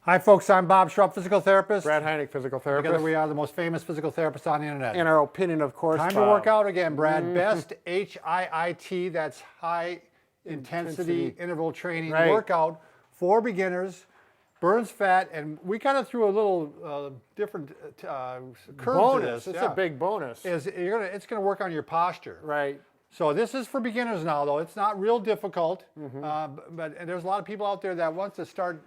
Hi folks, I'm Bob Schrupp, physical therapist. Brad Heineck, physical therapist. Together we are the most famous physical therapists on the internet. In our opinion, of course, Time to work out again, Brad. Best HIIT, that's high intensity interval training workout for beginners. Burns fat, and we kind of threw a little different curve bonus. to this. It's a big bonus. It's gonna work on your posture. Right. So this is for beginners now, though. It's not real difficult, but there's a lot of people out there that want to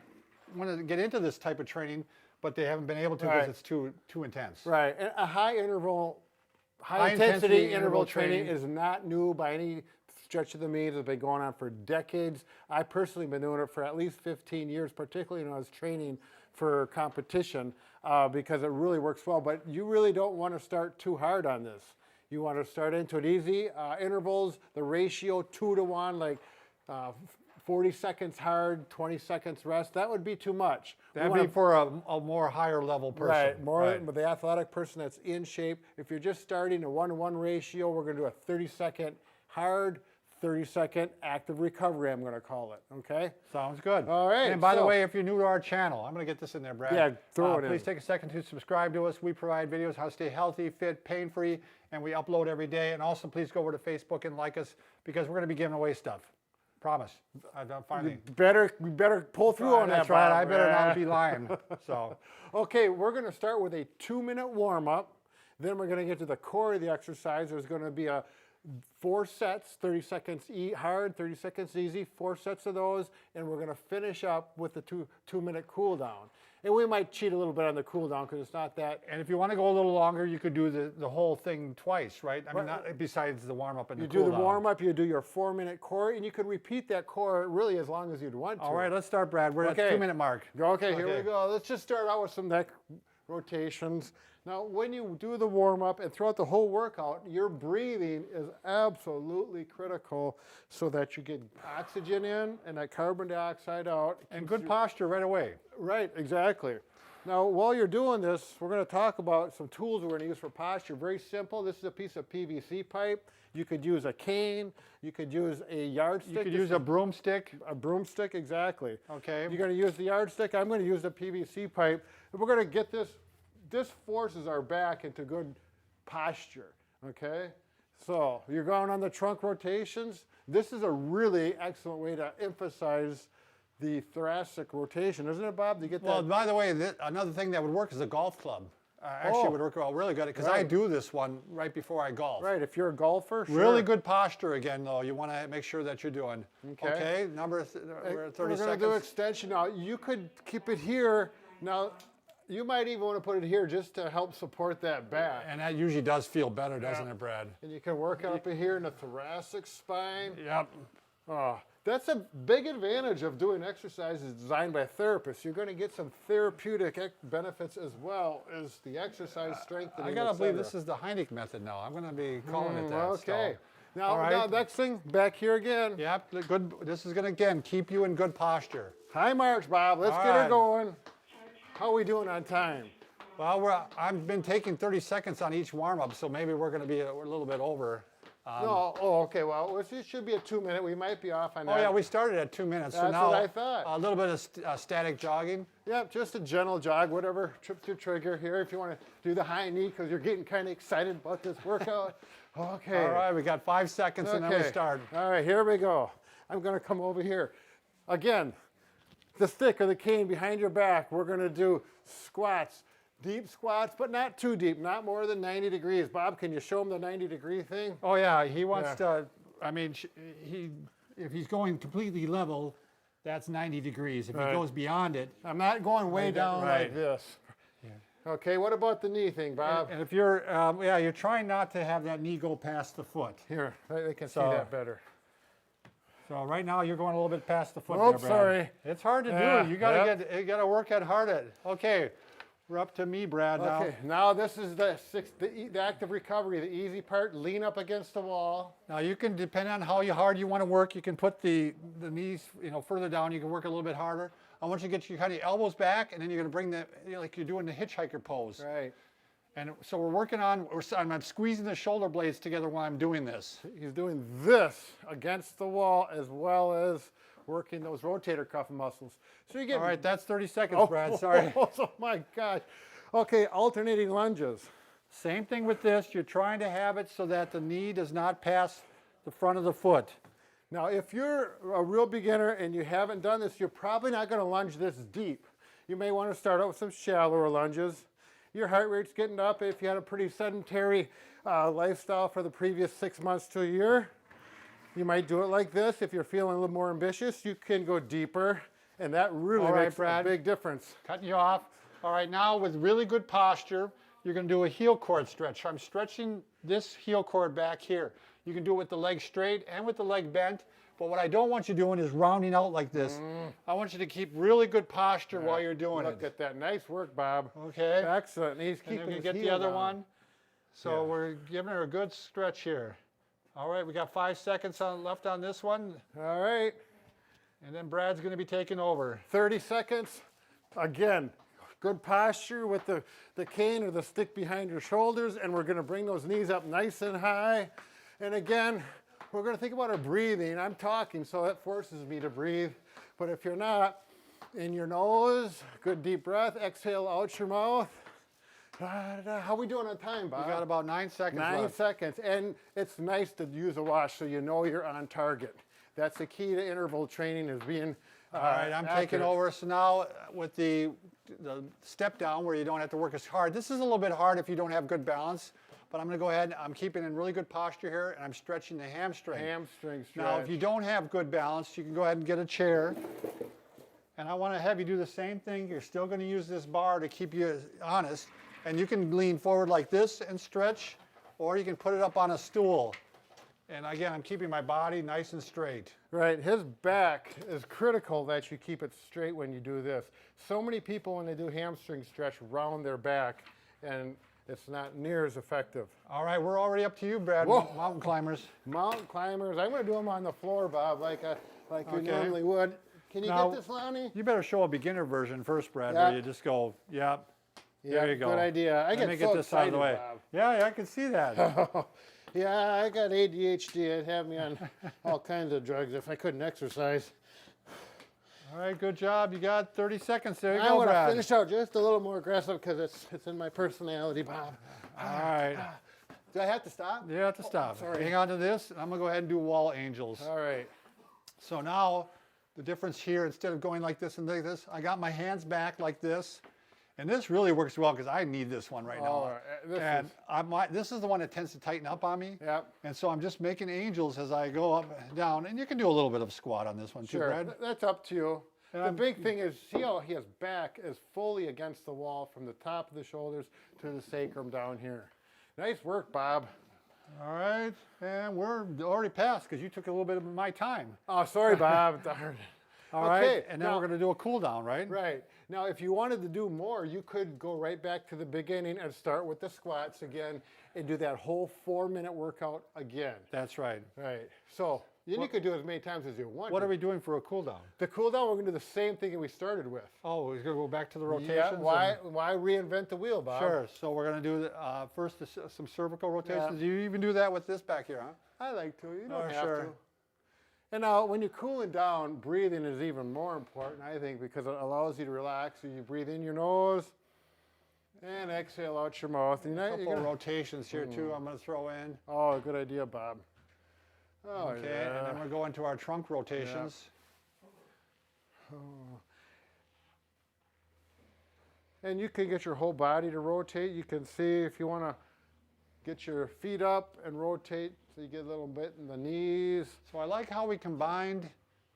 get into this type of training, but they haven't been able to because it's too intense. Right. And a high intensity interval training is not new by any stretch of the means. It's been going on for decades. I personally have been doing it for at least 15 years, particularly when I was training for competition, because it really works well. But you really don't want to start too hard on this. You want to start into it easy. Intervals, the ratio 2 to 1, like 40 seconds hard, 20 seconds rest. That would be too much. That'd be for a more higher level person. Right, but the athletic person that's in shape. If you're just starting a 1-to-1 ratio, we're going to do a 30-second hard, 30-second active recovery, I'm going to call it, okay? Sounds good. All right. And by the way, if you're new to our channel, I'm going to get this in there, Brad. Yeah, throw it in. Please take a second to subscribe to us. We provide videos how to stay healthy, fit, pain-free, and we upload every day. And also, please go over to Facebook and like us, because we're going to be giving away stuff. Promise. Finally. We better pull through on that. That's right. I better not be lying. So, okay, we're going to start with a 2-minute warm-up. Then we're going to get to the core of the exercise. There's going to be 4 sets, 30 seconds hard, 30 seconds easy, 4 sets of those, and we're going to finish up with the two-minute cool down. And we might cheat a little bit on the cool down because it's not that. And if you want to go a little longer, you could do the whole thing twice, right? I mean, not, besides the warm-up and the cool down. You do the warm-up, you do your 4-minute core, and you could repeat that core really as long as you'd want to. All right, let's start, Brad. We're at the 2-minute mark. Okay, here we go. Let's just start out with some neck rotations. Now, when you do the warm-up and throughout the whole workout, your breathing is absolutely critical so that you get oxygen in and that carbon dioxide out. And good posture right away. Right, exactly. Now, while you're doing this, we're going to talk about some tools we're going to use for posture. Very simple. This is a piece of PVC pipe. You could use a cane. You could use a yardstick. You could use a broomstick. A broomstick, exactly. Okay. You're going to use the yardstick. I'm going to use the PVC pipe. And we're going to get this. This forces our back into good posture, okay? So you're going on the trunk rotations. This is a really excellent way to emphasize the thoracic rotation, isn't it, Bob? Do you get that? Well, by the way, another thing that would work is a golf club. Actually, would work out really good because I do this one right before I golf. Right, if you're a golfer, sure. Really good posture again, though. You want to make sure that you're doing. Okay, we're at 30 seconds. We're going to do extension now. You could keep it here. Now, you might even want to put it here just to help support that back. And that usually does feel better, doesn't it, Brad? And you can work up in here in the thoracic spine. Yep. That's a big advantage of doing exercises designed by therapists. You're going to get some therapeutic benefits as well as the exercise strengthening. I gotta believe this is the Heineck method now. I'm going to be calling it that. Okay. So. Now, next thing, back here again. Yep. Good. This is going to again keep you in good posture. High marks, Bob. Let's get her going. How are we doing on time? Well, I've been taking 30 seconds on each warm-up, so maybe we're going to be a little bit over. Okay. Well, it should be a 2-minute. We might be off on that. Oh, yeah, we started at 2 minutes. That's so now what I thought. A little bit of static jogging. Yeah, just a gentle jog, whatever. Trip to trigger here if you want to do the high knee because you're getting kind of excited about this workout. Okay. All right, we got 5 seconds and then we start. All right, here we go. I'm going to come over here. Again, the stick or the cane behind your back. We're going to do squats. Deep squats, but not too deep, not more than 90 degrees. Bob, can you show him the 90-degree thing? Oh, yeah, he wants to, I mean, if he's going completely level, that's 90 degrees. If he goes beyond it. I'm not going way down like this. Yeah. Okay, what about the knee thing, Bob? And if you're, you're trying not to have that knee go past the foot. Here, they can see that better. So right now you're going a little bit past the foot. Oh, there, Brad. sorry. It's hard to do. You gotta work at hard at it. Okay. We're up to me, Brad, now. Okay, now this is the active recovery, the easy part. Lean up against the wall. Now you can, depending on how hard you want to work, you can put the knees, further down. You can work a little bit harder. I want you to get your kind of elbows back, and then you're going to bring the, like you're doing the hitchhiker pose. Right. And so we're working on, I'm squeezing the shoulder blades together while I'm doing this. He's doing this against the wall as well as working those rotator cuff muscles. So you get. All right, that's 30 seconds, Brad. Sorry. Oh my gosh. Okay, alternating lunges. Same thing with this. You're trying to have it so that the knee does not pass the front of the foot. Now, if you're a real beginner and you haven't done this, you're probably not going to lunge this deep. You may want to start out with some shallower lunges. Your heart rate's getting up. If you had a pretty sedentary lifestyle for the previous 6 months to a year, you might do it like this. If you're feeling a little more ambitious, you can go deeper, and that really makes a big difference. Cutting you off. All right, now with really good posture, you're going to do a heel cord stretch. I'm stretching this heel cord back here. You can do it with the leg straight and with the leg bent, but what I don't want you doing is rounding out like this. I want you to keep really good posture while you're doing Look it. at that. Nice work, Bob. Okay. Excellent. He's And then keeping we his get the heel other down. one. So we're giving her a good stretch here. All right, we got 5 seconds left on this one, All right. and then Brad's going to be taking over. 30 seconds. Again, good posture with the cane or the stick behind your shoulders, and we're going to bring those knees up nice and high. And again, we're going to think about our breathing. I'm talking, so that forces me to breathe. But if you're not, in your nose, good deep breath, exhale out your mouth. How we doing on time, Bob? We got about 9 seconds 9 left. seconds, and it's nice to use a watch so you know you're on target. That's the key to interval training, is being All right, I'm taking accurate. over. So now with the step down where you don't have to work as hard. This is a little bit hard if you don't have good balance, but I'm going to go ahead. I'm keeping in really good posture here, and I'm stretching the hamstring. Hamstring stretch. Now, if you don't have good balance, you can go ahead and get a chair. And I want to have you do the same thing. You're still going to use this bar to keep you honest. And you can lean forward like this and stretch, or you can put it up on a stool. And again, I'm keeping my body nice and straight. Right, his back is critical that you keep it straight when you do this. So many people, when they do hamstring stretch, round their back, and it's not near as effective. All right, we're already up to you, Brad. Whoa. Mountain climbers. Mountain climbers, I'm going to do them on the floor, Bob, like you Okay. normally would. Can you Now, get this, Lonnie? You better show a beginner version first, Brad, Yeah. where you just go, yep. There you go. Good idea. Let me get this out of the way. Yeah, I can see that. Yeah, I got ADHD. It'd have me on all kinds of drugs if I couldn't exercise. All right, good job. You got 30 seconds. There you I go, want to Brad. finish out just a little more aggressive because it's in my personality, Bob. All right. Do I have to stop? You have to stop. sorry. Hang on to this. I'm going to go ahead and do wall angels. All right. So now the difference here, instead of going like this and like this, I got my hands back like this. And this really works well because I need this one right now. This is the one that tends to tighten up on me. Yep. And so I'm just making angels as I go up and down. And you can do a little bit of squat on this one too, Sure, Brad. that's up to you. And The big thing is, see how his back is fully against the wall from the top of the shoulders to the sacrum down here. Nice work, Bob. All right. And we're already past because you took a little bit of my time. Oh, sorry, Bob. Darn. All right. Okay, And now now- we're going to do a cool down, right? Right. Now, if you wanted to do more, you could go right back to the beginning and start with the squats again and do that whole 4-minute workout again. That's right. Right. So then you could do as many times as you want. What are we doing for a cool down? The cool down, we're going to do the same thing that we started with. Oh, we're going to go back to the rotations? Yeah, why reinvent the wheel, Bob? Sure. So we're going to do first some cervical rotations. Yeah. Do you even do that with this back here, huh? I like to. You Oh, don't have sure. to. And now, when you're cooling down, breathing is even more important, I think, because it allows you to relax. So you breathe in your nose and exhale out your mouth. And A you're couple gonna, rotations here too. I'm going to throw in. oh, good idea, Bob. Oh, Okay, yeah. and then we're going to our trunk rotations. And you can get your whole body to rotate. You can see if you want to get your feet up and rotate so you get a little bit in the knees. So I like how we combined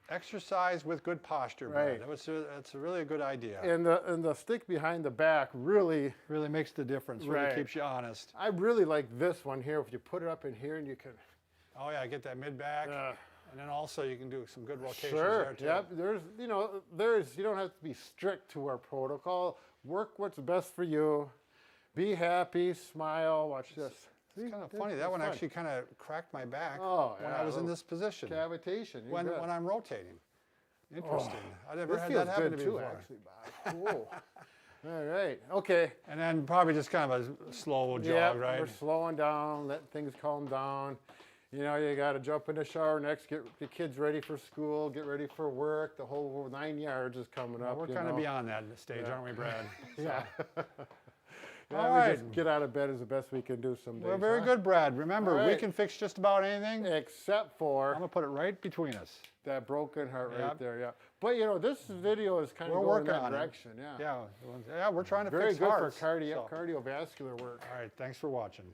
exercise with good posture. Right. Brad. That's really a good idea. And the stick behind the back really, Really makes the difference. Really Right. keeps you honest. I really like this one here. If you put it up in here and you can, Oh yeah, get that mid back, and then also you can do some good rotations sure, there too. yep. You don't have to be strict to our protocol. Work what's best for you. Be happy, smile, watch this. It's kind of funny. That one actually kind of cracked my back Oh, when yeah, I was in little this position. Cavitation. You're When good. I'm rotating. Interesting. I never This had feels that happen good to me too, before. actually, Bob. Cool. All right. Okay. And then probably just kind of a slow jog, Yeah, right? we're slowing down, letting things calm down. You know, you got to jump in the shower next, get the kids ready for school, get ready for work. The whole 9 yards is coming up. We're kind of beyond that stage, aren't we, Brad? Yeah. All Yeah, right. we just get out of bed is the best we can do some days. Well, very good, Brad. Remember, All we right. can fix just about anything. Except I'm for going to put it right between us. that broken heart right Yep. there, yeah. But you know, this video is kind of We're going in working that on it. direction, yeah. Yeah, we're trying to Very fix good hearts. for So. cardiovascular work. All right, thanks for watching.